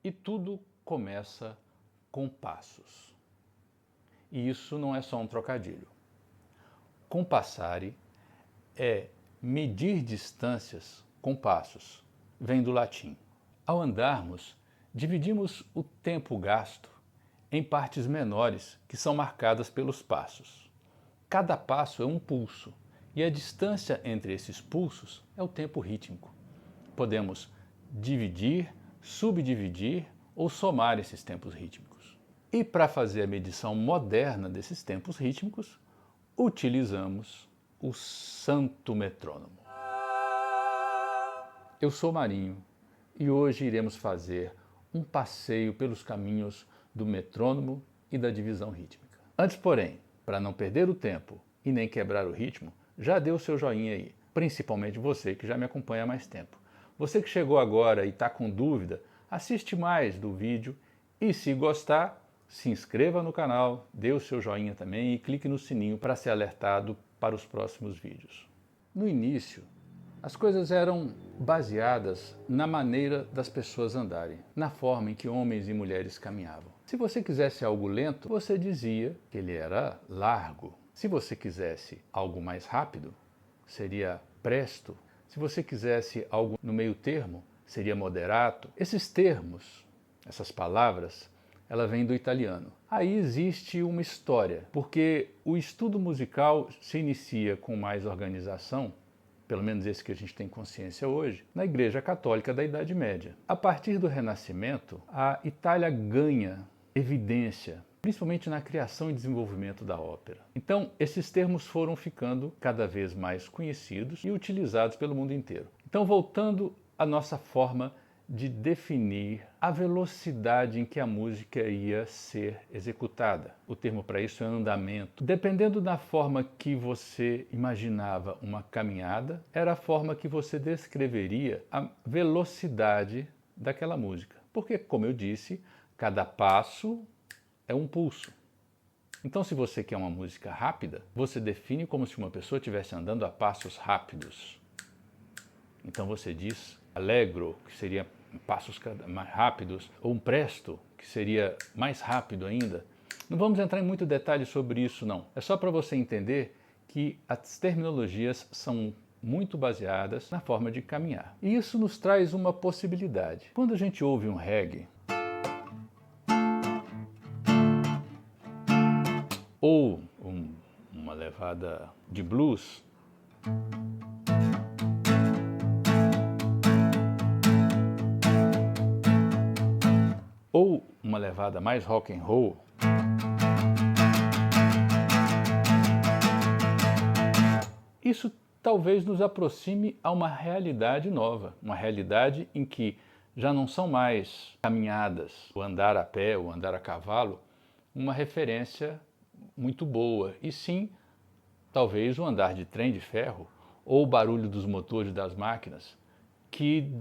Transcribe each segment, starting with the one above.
E tudo começa com passos. E isso não é só um trocadilho. Compassare é medir distâncias com passos, vem do latim. Ao andarmos, dividimos o tempo gasto em partes menores que são marcadas pelos passos. Cada passo é um pulso e a distância entre esses pulsos é o tempo rítmico. Podemos dividir, subdividir ou somar esses tempos rítmicos. E para fazer a medição moderna desses tempos rítmicos, utilizamos o santo metrônomo. Eu sou Marinho e hoje iremos fazer um passeio pelos caminhos do metrônomo e da divisão rítmica. Antes, porém, para não perder o tempo e nem quebrar o ritmo, já dê o seu joinha aí, principalmente você que já me acompanha há mais tempo. Você que chegou agora e está com dúvida, assiste mais do vídeo e, se gostar, se inscreva no canal, dê o seu joinha também e clique no sininho para ser alertado para os próximos vídeos. No início, as coisas eram baseadas na maneira das pessoas andarem, na forma em que homens e mulheres caminhavam. Se você quisesse algo lento, você dizia que ele era largo. Se você quisesse algo mais rápido, seria presto. Se você quisesse algo no meio termo, seria moderato. Esses termos, essas palavras, ela vem do italiano. Aí existe uma história, porque o estudo musical se inicia com mais organização, pelo menos esse que a gente tem consciência hoje, na Igreja Católica da Idade Média. A partir do Renascimento, a Itália ganha evidência, principalmente na criação e desenvolvimento da ópera. Então, esses termos foram ficando cada vez mais conhecidos e utilizados pelo mundo inteiro. Então, voltando à nossa forma de definir a velocidade em que a música ia ser executada. O termo para isso é andamento. Dependendo da forma que você imaginava uma caminhada, era a forma que você descreveria a velocidade daquela música. Porque, como eu disse, cada passo é um pulso. Então, se você quer uma música rápida, você define como se uma pessoa estivesse andando a passos rápidos. Então você diz allegro, que seria passos mais rápidos, ou um presto, que seria mais rápido ainda. Não vamos entrar em muito detalhe sobre isso, não. É só para você entender que as terminologias são muito baseadas na forma de caminhar. E isso nos traz uma possibilidade. Quando a gente ouve um reggae, ou uma levada de blues, ou uma levada mais rock and roll, isso talvez nos aproxime a uma realidade nova, uma realidade em que já não são mais caminhadas, o andar a pé, o andar a cavalo, uma referência muito boa, e sim, talvez o andar de trem de ferro ou o barulho dos motores das máquinas que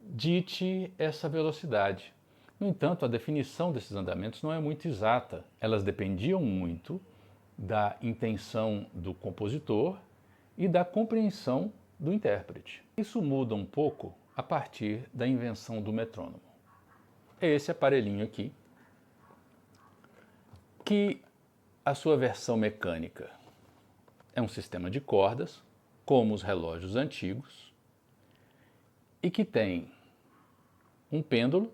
dite essa velocidade. No entanto, a definição desses andamentos não é muito exata. Elas dependiam muito da intenção do compositor e da compreensão do intérprete. Isso muda um pouco a partir da invenção do metrônomo. É esse aparelhinho aqui, que a sua versão mecânica é um sistema de cordas, como os relógios antigos, e que tem um pêndulo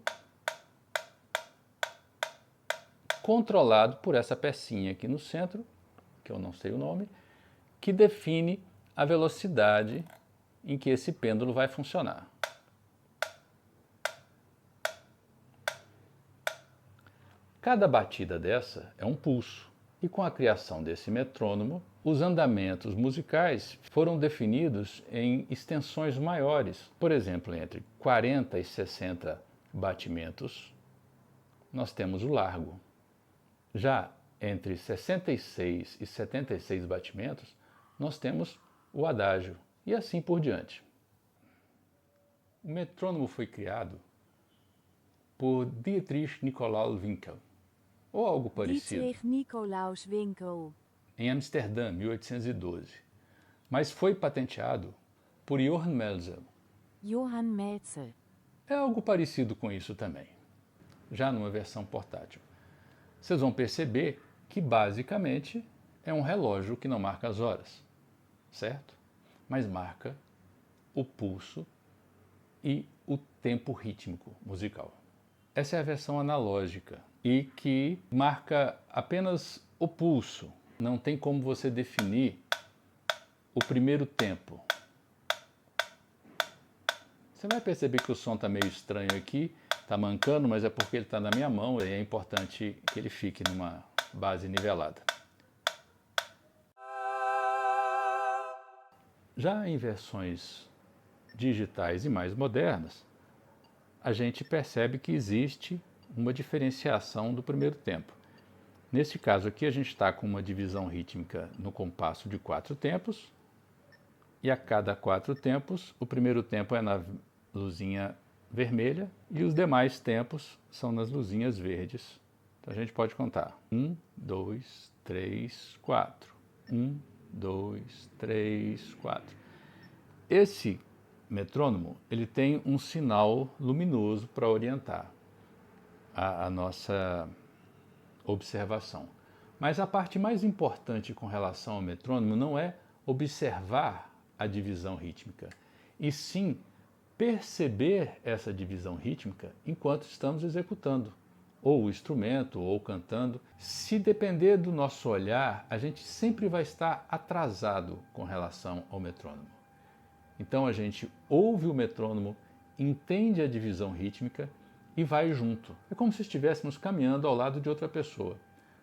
controlado por essa pecinha aqui no centro, que eu não sei o nome, que define a velocidade em que esse pêndulo vai funcionar. Cada batida dessa é um pulso, e com a criação desse metrônomo, os andamentos musicais foram definidos em extensões maiores. Por exemplo, entre 40 e 60 batimentos, nós temos o largo. Já entre 66 e 76 batimentos, nós temos o adágio, e assim por diante. O metrônomo foi criado por Dietrich Nicolaus Winkel, ou algo parecido, Dietrich Nicolaus Winkel, em Amsterdã, 1812, mas foi patenteado por Johann Melzel. Johann Melzel, É algo parecido com isso também. já numa versão portátil. Vocês vão perceber que basicamente é um relógio que não marca as horas, certo? Mas marca o pulso e o tempo rítmico musical. Essa é a versão analógica e que marca apenas o pulso. Não tem como você definir o primeiro tempo. Você vai perceber que o som está meio estranho aqui, está mancando, mas é porque ele está na minha mão e é importante que ele fique numa base nivelada. Já em versões digitais e mais modernas, a gente percebe que existe uma diferenciação do primeiro tempo. Nesse caso aqui, a gente está com uma divisão rítmica no compasso de 4 tempos, e a cada 4 tempos, o primeiro tempo é na luzinha vermelha e os demais tempos são nas luzinhas verdes. Então a gente pode contar 1, 2, 3, 4. 1, 2, 3, 4. Esse metrônomo ele tem um sinal luminoso para orientar a nossa observação. Mas a parte mais importante com relação ao metrônomo não é observar a divisão rítmica, e sim perceber essa divisão rítmica enquanto estamos executando, ou o instrumento, ou cantando. Se depender do nosso olhar, a gente sempre vai estar atrasado com relação ao metrônomo. Então a gente ouve o metrônomo, entende a divisão rítmica e vai junto. É como se estivéssemos caminhando ao lado de outra pessoa.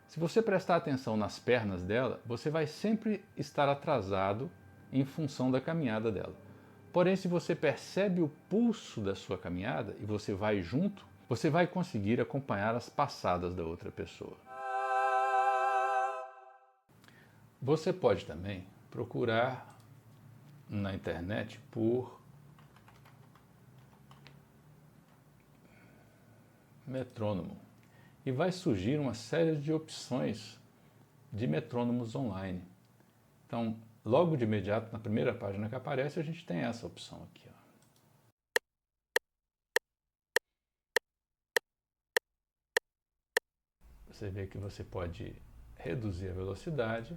Se você prestar atenção nas pernas dela, você vai sempre estar atrasado em função da caminhada dela. Porém, se você percebe o pulso da sua caminhada e você vai junto, você vai conseguir acompanhar as passadas da outra pessoa. Você pode também procurar na internet por metrônomo e vai surgir uma série de opções de metrônomos online. Então, logo de imediato, na primeira página que aparece, a gente tem essa opção aqui. Ó. Você vê que você pode reduzir a velocidade,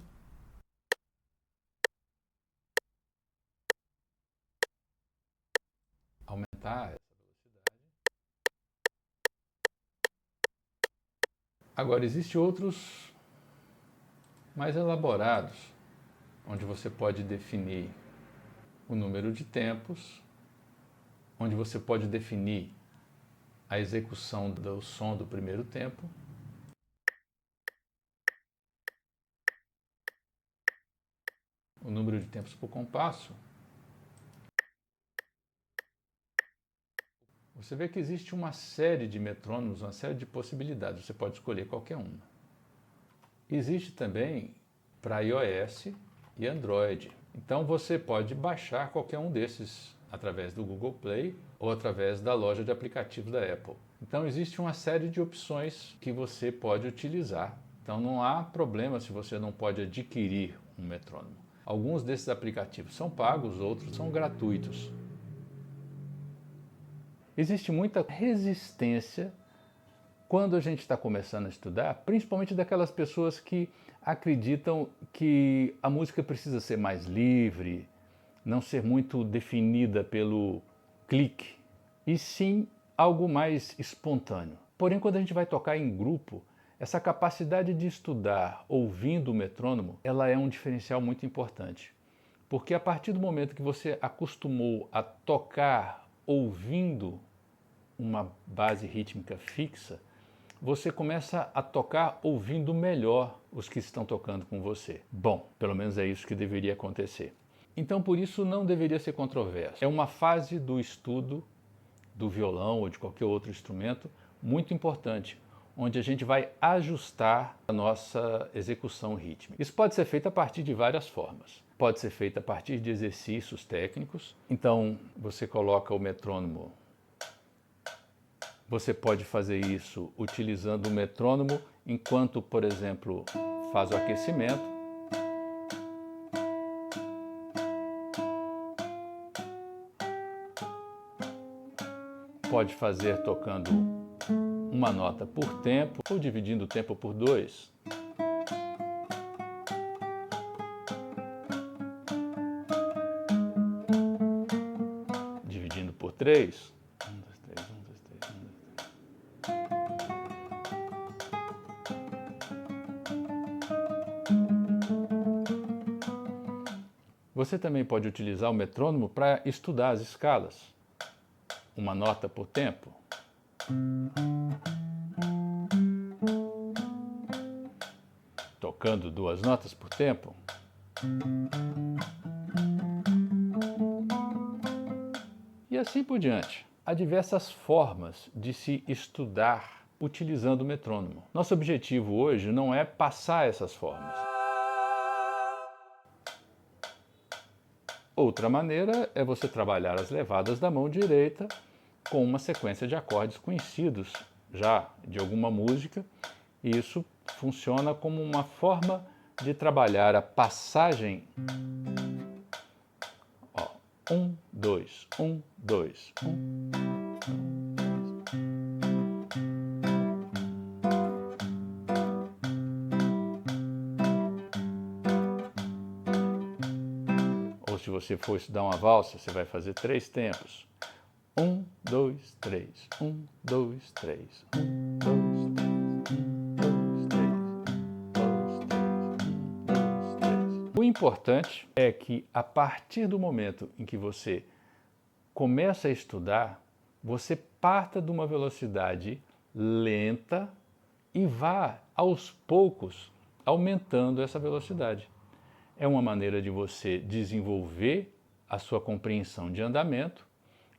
aumentar essa velocidade. Agora, existem outros mais elaborados, onde você pode definir o número de tempos, onde você pode definir a execução do som do primeiro tempo. O número de tempos por compasso. Você vê que existe uma série de metrônomos, uma série de possibilidades, você pode escolher qualquer uma. Existe também para iOS e Android. Então você pode baixar qualquer um desses através do Google Play ou através da loja de aplicativos da Apple. Então existe uma série de opções que você pode utilizar. Então não há problema se você não pode adquirir um metrônomo. Alguns desses aplicativos são pagos, outros são gratuitos. Existe muita resistência quando a gente está começando a estudar, principalmente daquelas pessoas que acreditam que a música precisa ser mais livre, não ser muito definida pelo clique, e sim algo mais espontâneo. Porém, quando a gente vai tocar em grupo, essa capacidade de estudar ouvindo o metrônomo, ela é um diferencial muito importante. Porque a partir do momento que você acostumou a tocar ouvindo uma base rítmica fixa, você começa a tocar ouvindo melhor os que estão tocando com você. Bom, pelo menos é isso que deveria acontecer. Então, por isso, não deveria ser controverso. É uma fase do estudo do violão ou de qualquer outro instrumento muito importante, onde a gente vai ajustar a nossa execução rítmica. Isso pode ser feito a partir de várias formas. Pode ser feito a partir de exercícios técnicos. Então, você coloca o metrônomo. Você pode fazer isso utilizando o metrônomo enquanto, por exemplo, faz o aquecimento. Pode fazer tocando uma nota por tempo ou dividindo o tempo por 2. Dividindo por 3. 1, 2, 3, 1, 2, 3, 1, 2, 3. Você também pode utilizar o metrônomo para estudar as escalas. Uma nota por tempo. Tocando 2 notas por tempo. E assim por diante. Há diversas formas de se estudar utilizando o metrônomo. Nosso objetivo hoje não é passar essas formas. Outra maneira é você trabalhar as levadas da mão direita com uma sequência de acordes conhecidos já de alguma música, e isso funciona como uma forma de trabalhar a passagem. 1, 2, 1, 2, 1. Ou se você for estudar uma valsa, você vai fazer 3 tempos. 1, 2, 3, 1, 2, 3, 1, 2, 3, 1, 2, 3, 2, 3. O importante é que a partir do momento em que você começa a estudar, você parta de uma velocidade lenta e vá aos poucos aumentando essa velocidade. É uma maneira de você desenvolver a sua compreensão de andamento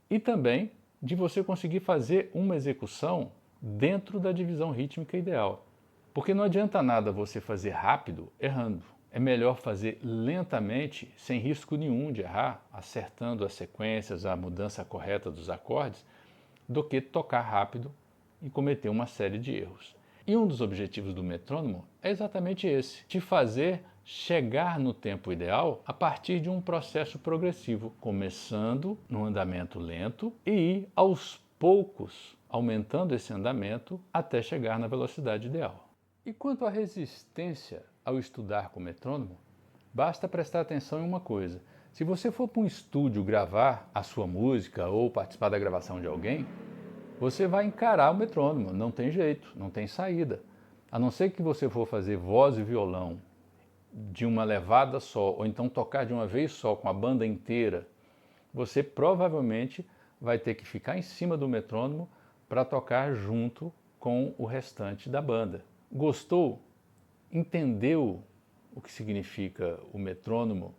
e também de você conseguir fazer uma execução dentro da divisão rítmica ideal. Porque não adianta nada você fazer rápido errando. É melhor fazer lentamente, sem risco nenhum de errar, acertando as sequências, a mudança correta dos acordes, do que tocar rápido e cometer uma série de erros. E um dos objetivos do metrônomo é exatamente esse, te fazer chegar no tempo ideal a partir de um processo progressivo, começando no andamento lento e ir aos poucos aumentando esse andamento até chegar na velocidade ideal. E quanto à resistência ao estudar com metrônomo, basta prestar atenção em uma coisa. Se você for para um estúdio gravar a sua música ou participar da gravação de alguém, você vai encarar o metrônomo, não tem jeito, não tem saída. A não ser que você for fazer voz e violão de uma levada só, ou então tocar de uma vez só com a banda inteira, você provavelmente vai ter que ficar em cima do metrônomo para tocar junto com o restante da banda. Gostou? Entendeu o que significa o metrônomo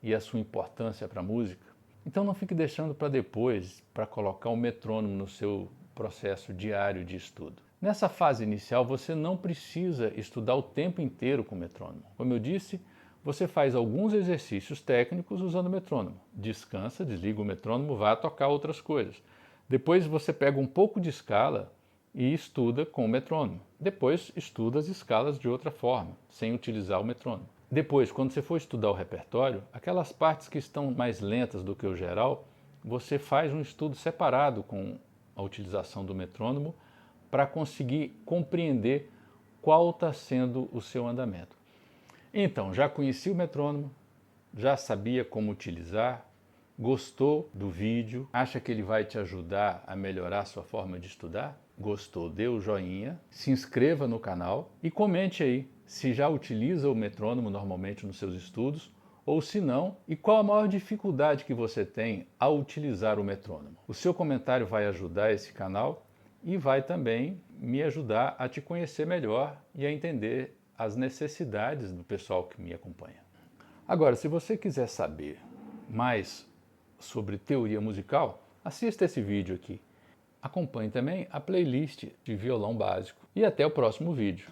e a sua importância para a música? Então não fique deixando para depois para colocar o metrônomo no seu processo diário de estudo. Nessa fase inicial você não precisa estudar o tempo inteiro com o metrônomo. Como eu disse, você faz alguns exercícios técnicos usando o metrônomo. Descansa, desliga o metrônomo, vá tocar outras coisas. Depois você pega um pouco de escala e estuda com o metrônomo. Depois estuda as escalas de outra forma, sem utilizar o metrônomo. Depois, quando você for estudar o repertório, aquelas partes que estão mais lentas do que o geral, você faz um estudo separado com a utilização do metrônomo para conseguir compreender qual está sendo o seu andamento. Então, já conheci o metrônomo, já sabia como utilizar, gostou do vídeo, acha que ele vai te ajudar a melhorar a sua forma de estudar? Gostou, dê o joinha, se inscreva no canal e comente aí se já utiliza o metrônomo normalmente nos seus estudos ou se não, e qual a maior dificuldade que você tem ao utilizar o metrônomo. O seu comentário vai ajudar esse canal e vai também me ajudar a te conhecer melhor e a entender as necessidades do pessoal que me acompanha. Agora, se você quiser saber mais sobre teoria musical, assista esse vídeo aqui. Acompanhe também a playlist de violão básico. E até o próximo vídeo.